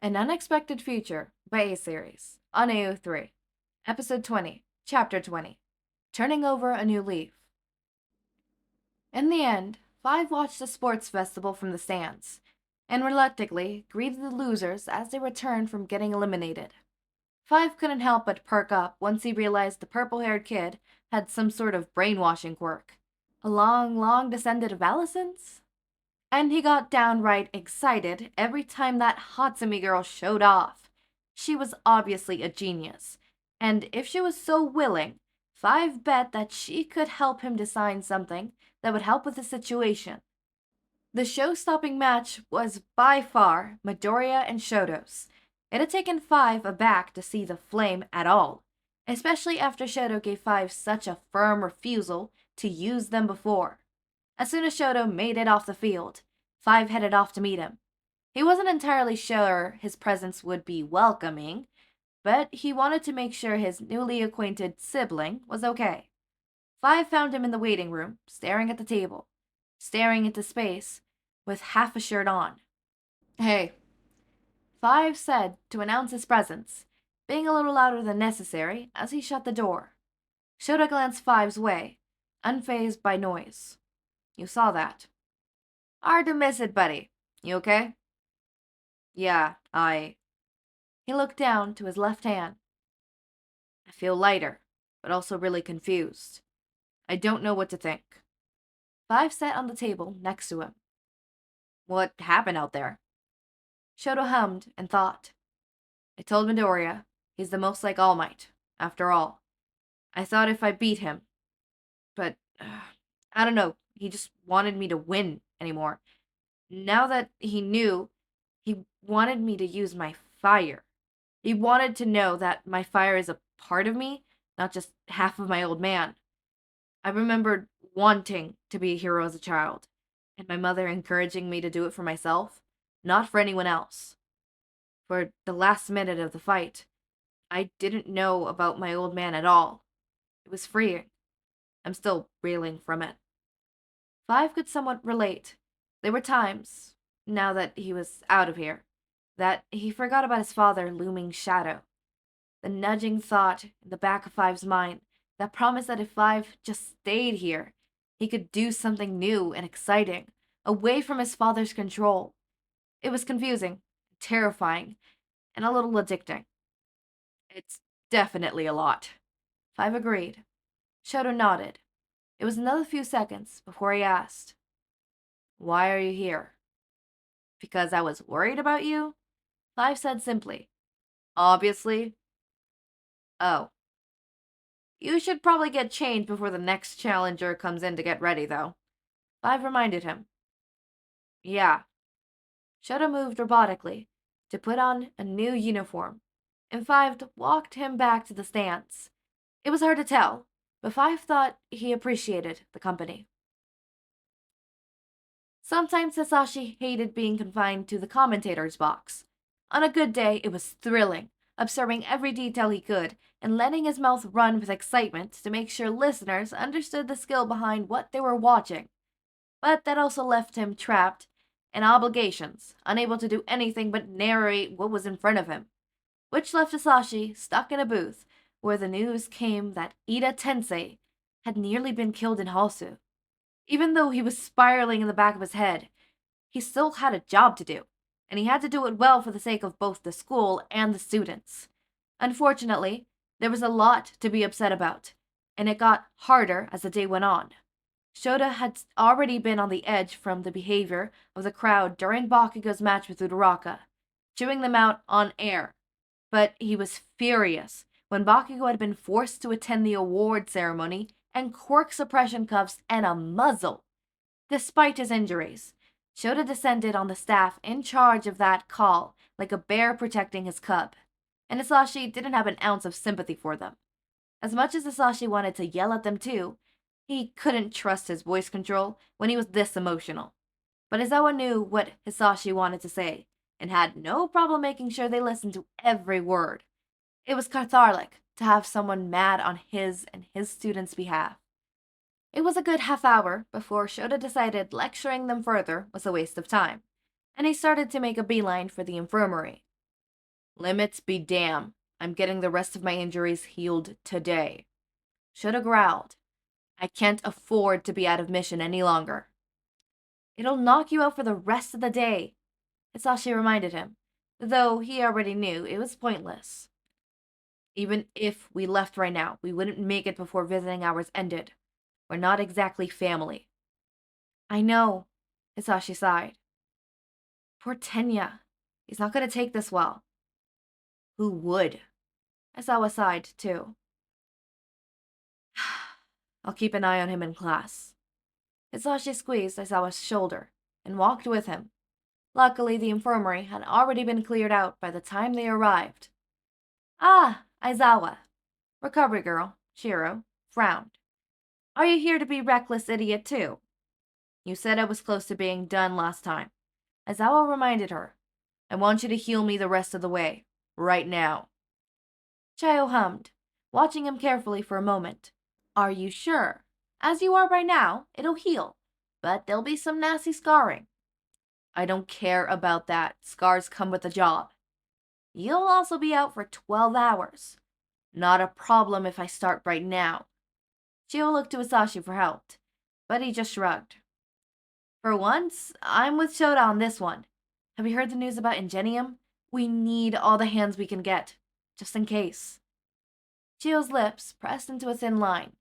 An Unexpected Future by A-Series on AO3. Episode 20, Chapter 20. Turning Over a New Leaf. In the end, Five watched the sports festival from the stands, and reluctantly greeted the losers as they returned from getting eliminated. Five couldn't help but perk up once he realized the purple-haired kid had some sort of brainwashing quirk. A long descendant of Allison's? And he got downright excited every time that Hatsumi girl showed off. She was obviously a genius, and if she was so willing, Five bet that she could help him design something that would help with the situation. The show-stopping match was by far Midoriya and Shoto's. It had taken Five aback to see the flame at all, especially after Shoto gave Five such a firm refusal to use them before. As soon as Shoto made it off the field, Five headed off to meet him. He wasn't entirely sure his presence would be welcoming, but he wanted to make sure his newly acquainted sibling was okay. Five found him in the waiting room, staring at the table, staring into space, with half a shirt on. "Hey," Five said to announce his presence, being a little louder than necessary as he shut the door. Shoto glanced Five's way, unfazed by noise. "You saw that." "Hard to miss it, buddy. You okay?" "Yeah, I..." He looked down to his left hand. "I feel lighter, but also really confused. I don't know what to think." Five sat on the table next to him. "What happened out there?" Shoto hummed and thought. "I told Midoriya he's the most like All Might, after all. I thought if I beat him, but I don't know, he just wanted me to win anymore. Now that he knew, he wanted me to use my fire. He wanted to know that my fire is a part of me, not just half of my old man. I remembered wanting to be a hero as a child, and my mother encouraging me to do it for myself, not for anyone else. For the last minute of the fight, I didn't know about my old man at all. It was freeing. I'm still reeling from it." Five could somewhat relate. There were times, now that he was out of here, that he forgot about his father looming shadow. The nudging thought in the back of Five's mind that promised that if Five just stayed here, he could do something new and exciting, away from his father's control. It was confusing, terrifying, and a little addicting. "It's definitely a lot." Five agreed. Shoto nodded. It was another few seconds before he asked, "Why are you here?" "Because I was worried about you," Five said simply. "Obviously." "Oh. You should probably get changed before the next challenger comes in to get ready, though." Five reminded him. "Yeah." Shoto moved robotically to put on a new uniform, and Five walked him back to the stands. It was hard to tell, but Five thought he appreciated the company. Sometimes Hisashi hated being confined to the commentator's box. On a good day, it was thrilling, absorbing every detail he could and letting his mouth run with excitement to make sure listeners understood the skill behind what they were watching. But that also left him trapped in obligations, unable to do anything but narrate what was in front of him, which left Hisashi stuck in a booth where the news came that Ida Tensei had nearly been killed in Halsu. Even though he was spiraling in the back of his head, he still had a job to do, and he had to do it well for the sake of both the school and the students. Unfortunately, there was a lot to be upset about, and it got harder as the day went on. Shota had already been on the edge from the behavior of the crowd during Bakugo's match with Uraraka, chewing them out on air. But he was furious when Bakugo had been forced to attend the award ceremony and cork suppression cuffs and a muzzle. Despite his injuries, Shota descended on the staff in charge of that call like a bear protecting his cub, and Hisashi didn't have an ounce of sympathy for them. As much as Hisashi wanted to yell at them too, he couldn't trust his voice control when he was this emotional. But Izawa knew what Hisashi wanted to say, and had no problem making sure they listened to every word. It was cathartic to have someone mad on his and his students' behalf. It was a good half hour before Shota decided lecturing them further was a waste of time, and he started to make a beeline for the infirmary. Limits be damn. I'm getting the rest of my injuries healed today. Shoda growled. I can't afford to be out of mission any longer. It'll knock you out for the rest of the day, Hisashi reminded him, though he already knew it was pointless. Even if we left right now, we wouldn't make it before visiting hours ended. We're not exactly family. I know, Hisashi sighed. Poor Tenya. He's not going to take this well. Who would? Aizawa sighed, too. I'll keep an eye on him in class. Hisashi squeezed Aizawa's shoulder and walked with him. Luckily, the infirmary had already been cleared out by the time they arrived. Ah, Aizawa. Recovery girl, Shiro, frowned. Are you here to be reckless idiot too? You said I was close to being done last time. Aizawa reminded her. I want you to heal me the rest of the way. Right now. Chayo hummed, watching him carefully for a moment. Are you sure? As you are right now, it'll heal. But there'll be some nasty scarring. I don't care about that. Scars come with the job. You'll also be out for 12 hours. Not a problem if I start right now. Chio looked to Hisashi for help, but he just shrugged. For once, I'm with Shoda on this one. Have you heard the news about Ingenium? We need all the hands we can get, just in case. Chio's lips pressed into a thin line.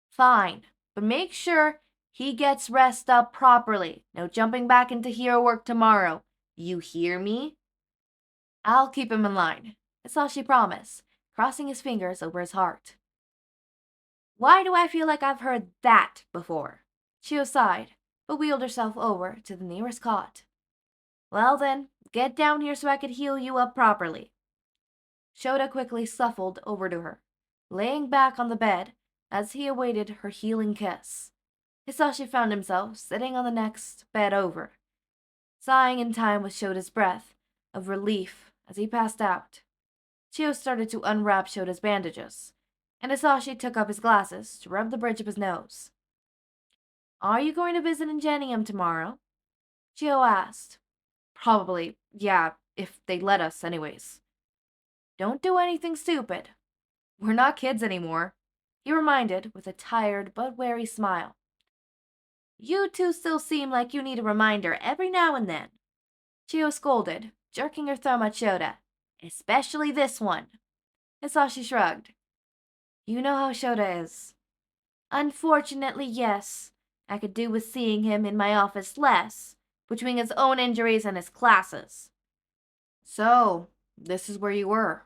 Fine, but make sure he gets rest up properly. No jumping back into hero work tomorrow. You hear me? I'll keep him in line, Hisashi promised, crossing his fingers over his heart. Why do I feel like I've heard that before? Chio sighed, but wheeled herself over to the nearest cot. Well then, get down here so I could heal you up properly. Shoda quickly shuffled over to her, laying back on the bed as he awaited her healing kiss. Hisashi found himself sitting on the next bed over, sighing in time with Shoda's breath of relief as he passed out. Chio started to unwrap Shoda's bandages, and Hisashi took up his glasses to rub the bridge of his nose. Are you going to visit Ingenium tomorrow? Chio asked. Probably, yeah, if they let us anyways. Don't do anything stupid. We're not kids anymore, he reminded with a tired but wary smile. You two still seem like you need a reminder every now and then. Chio scolded, jerking her thumb at Shoda. Especially this one. Hisashi shrugged. You know how Shoda is. Unfortunately, yes. I could do with seeing him in my office less, between his own injuries and his classes. So, this is where you were,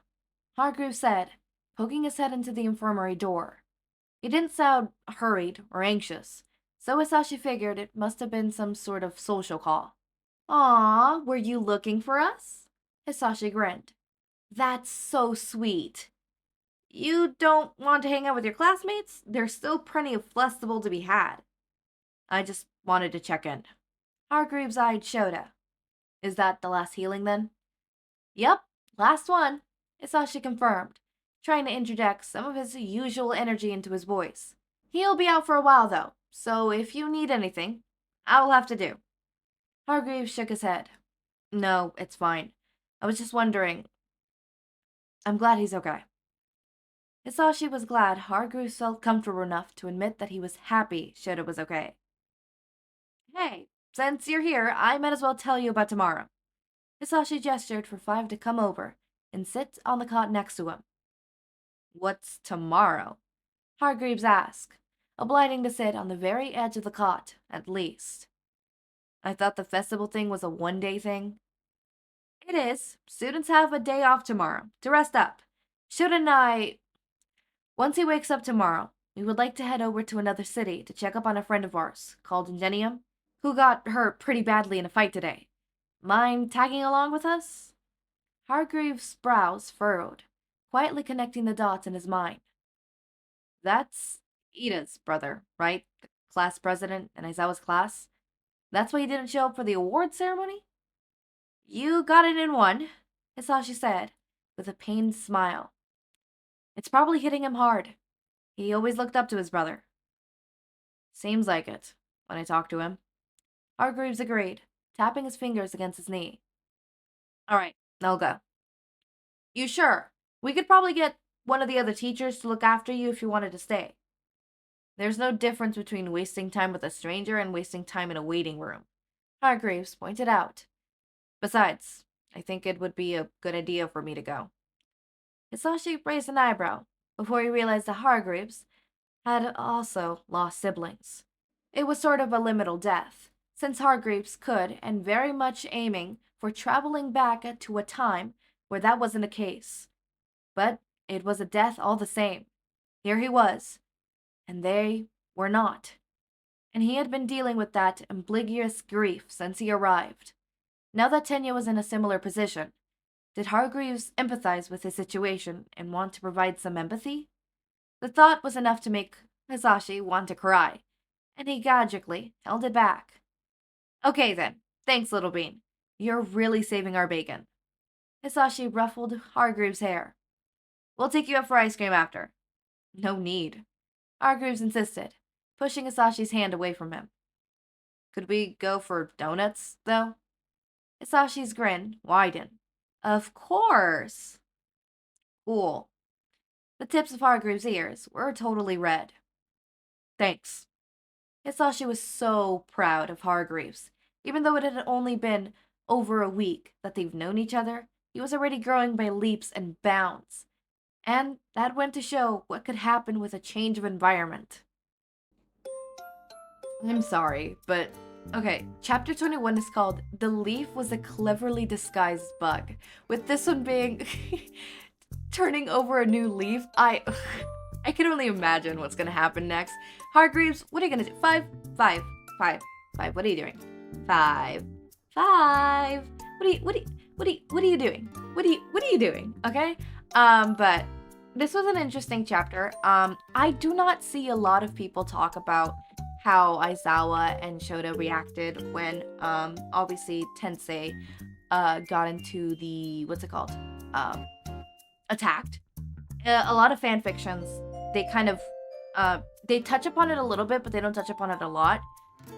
Hargreaves said, poking his head into the infirmary door. He didn't sound hurried or anxious, so Hisashi figured it must have been some sort of social call. Aw, were you looking for us? Hisashi grinned. That's so sweet. You don't want to hang out with your classmates? There's still plenty of festival to be had. I just wanted to check in. Hargreaves eyed Shoda. Is that the last healing then? Yep, last one, Hisashi confirmed, trying to interject some of his usual energy into his voice. He'll be out for a while though, so if you need anything, I'll have to do. Hargreaves shook his head. No, it's fine. I was just wondering. I'm glad he's okay. Hisashi was glad Hargreaves felt comfortable enough to admit that he was happy Shoda was okay. Hey, since you're here, I might as well tell you about tomorrow. Hisashi gestured for Five to come over and sit on the cot next to him. What's tomorrow? Hargreaves asked, obliging to sit on the very edge of the cot, at least. I thought the festival thing was a one-day thing. It is. Students have a day off tomorrow, to rest up. Shouldn't I... Once he wakes up tomorrow, we would like to head over to another city to check up on a friend of ours, called Ingenium, who got hurt pretty badly in a fight today. Mind tagging along with us? Hargreaves' brows furrowed, quietly connecting the dots in his mind. That's Ida's brother, right? The class president in Aizawa's class? That's why he didn't show up for the award ceremony? You got it in one, Hisashi said, with a pained smile. It's probably hitting him hard. He always looked up to his brother. Seems like it, when I talk to him. Hargreaves agreed, tapping his fingers against his knee. All right, I'll go. You sure? We could probably get one of the other teachers to look after you if you wanted to stay. There's no difference between wasting time with a stranger and wasting time in a waiting room, Hargreaves pointed out. Besides, I think it would be a good idea for me to go. Hisashi raised an eyebrow before he realized that Hargreaves had also lost siblings. It was sort of a liminal death, since Hargreaves could, and very much aiming for traveling back to a time where that wasn't the case. But it was a death all the same. Here he was, and they were not. And he had been dealing with that ambiguous grief since he arrived. Now that Tenya was in a similar position, did Hargreaves empathize with his situation and want to provide some empathy? The thought was enough to make Hisashi want to cry, and he gadgically held it back. Okay then, thanks, Little Bean. You're really saving our bacon. Hisashi ruffled Hargreaves' hair. We'll take you up for ice cream after. No need, Hargreaves insisted, pushing Hisashi's hand away from him. Could we go for donuts, though? Hisashi's grin widened. Of course. Cool. The tips of Hargreaves' ears were totally red. Thanks. Hisashi was so proud of Hargreaves. Even though it had only been over a week that they've known each other, he was already growing by leaps and bounds. And that went to show what could happen with a change of environment. I'm sorry, but okay, chapter 21 is called The Leaf Was a Cleverly Disguised Bug. With this one being turning over a new leaf, I can only imagine what's gonna happen next. Hargreaves, what are you gonna do? Five. What are you doing? Five. What are you doing? What are you doing? Okay? But this was an interesting chapter. I do not see a lot of people talk about how Aizawa and Shota reacted when, obviously Tensei, got into the, attacked. A lot of fan fictions, they kind of, they touch upon it a little bit, but they don't touch upon it a lot.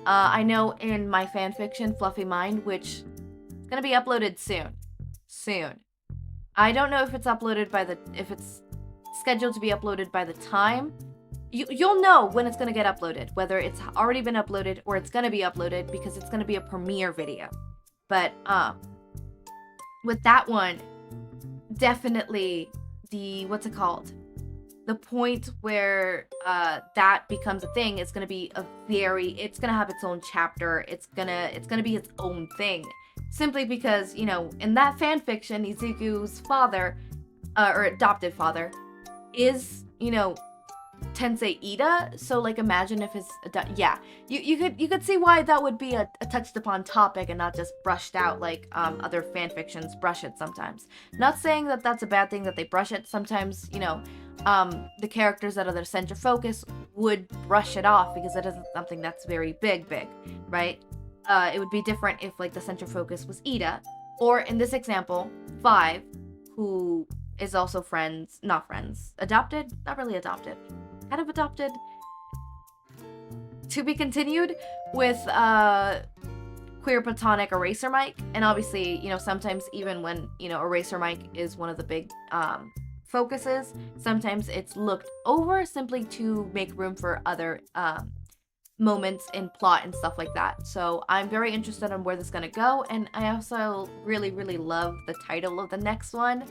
I know in my fan fiction, Fluffy Mind, which is gonna be uploaded soon. I don't know if it's if it's scheduled to be uploaded by the time. You'll know when it's gonna get uploaded, whether it's already been uploaded or it's gonna be uploaded, because it's gonna be a premiere video. But, with that one, definitely the, the point where that becomes a thing is going to be it's going to have its own chapter. It's going to be its own thing, simply because, you know, in that fan fiction, Izuku's father, or adopted father, is, you know, Tensei Ida. So like, imagine if his you could see why that would be a touched upon topic and not just brushed out like other fan fictions brush it sometimes. Not saying that that's a bad thing that they brush it. Sometimes, you know, the characters that are their center focus would brush it off because it isn't something that's very big, right? It would be different if like the center focus was Ida, or in this example, Five, who is also adopted, not really adopted, kind of adopted, to be continued with queer platonic Eraser Mike. And obviously, you know, sometimes even when, you know, Eraser Mike is one of the big focuses, sometimes it's looked over simply to make room for other moments in plot and stuff like that. So I'm very interested in where this is gonna go, and I also really love the title of the next one.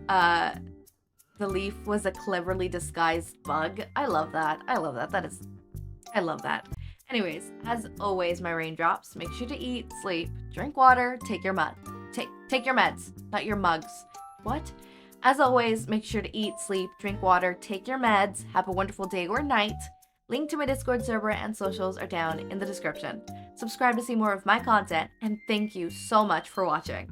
The leaf was a cleverly disguised bug. I love that. I love that. Anyways, as always, my raindrops, make sure to eat, sleep, drink water, take your meds, not your mugs. What? As always, make sure to eat, sleep, drink water, take your meds, have a wonderful day or night. Link to my Discord server and socials are down in the description. Subscribe to see more of my content, and thank you so much for watching.